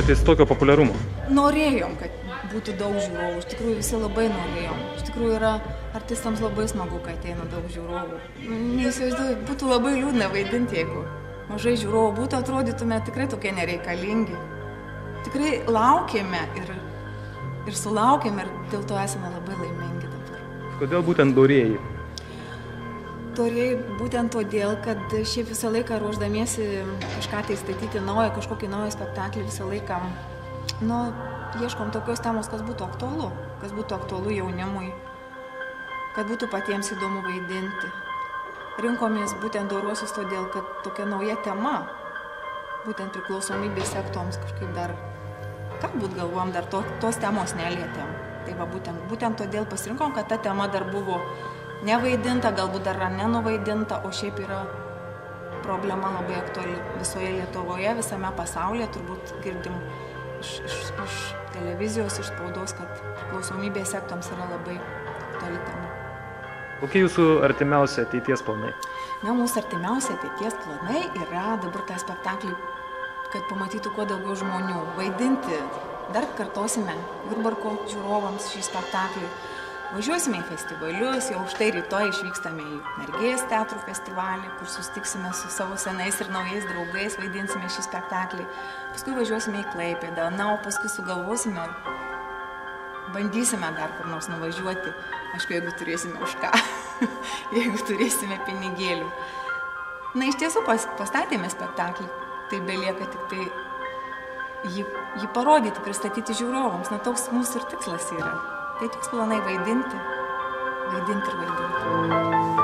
tikėjotės tokio populiarumo? Norėjom, kad būtų daug žiūrovų, iš tikrųjų visi labai norėjom. Iš tikrųjų yra artistams labai smagu, kad ateina daug žiūrovų. Neįsivaizduoju, būtų labai liūdna vaidinti, jeigu mažai žiūrovų būtų, atrodytume tikrai tokie nereikalingi. Tikrai laukėme ir sulaukėme ir dėl to esame labai laimingi dabar. Kodėl būtent Dorėjai? Dorėjai būtent todėl, kad šiaip visą laiką ruoždamiesi kažką tai statyti naują, kažkokį naują spektaklį visą laiką, ieškom tokios temos, kas būtų aktualu jaunimui, kad būtų patiems įdomu vaidinti. Rinkomės būtent Doruosius todėl, kad tokia nauja tema, būtent priklausomybės sektoms kažkaip dar, galbūt galvom, dar tos temos nelietėm. Tai va būtent todėl pasirinkom, kad ta tema dar buvo nevaidinta, galbūt dar nenuvaidinta, o šiaip yra problema labai aktuali visoje Lietuvoje, visame pasaulyje, turbūt girdim iš televizijos, iš spaudos, kad priklausomybės sektoms yra labai aktuali tema. Kokie jūsų artimiausia ateities planai? Mūsų artimiausia ateities planai yra dabar tą spektaklį, kad pamatytų kuo daugiau žmonių. Vaidinti, dar kartosime Jurbarko žiūrovams šį spektaklį. Važiuosime į festivalius, jau štai rytoj išvykstame į Mergės teatrų festivalį, kur susitiksime su savo senais ir naujais draugais, vaidinsime šį spektaklį. Paskui važiuosime į Klaipėdą, o paskui sugalvosime, bandysime dar kur nors nuvažiuoti, aišku, jeigu turėsime už ką, jeigu turėsime pinigėlių. Iš tiesų pastatėme spektaklį, tai belieka tik tai jį parodyti, pristatyti žiūrovams, toks mūsų ir tikslas yra. Tai toks planai vaidinti ir vaidinti.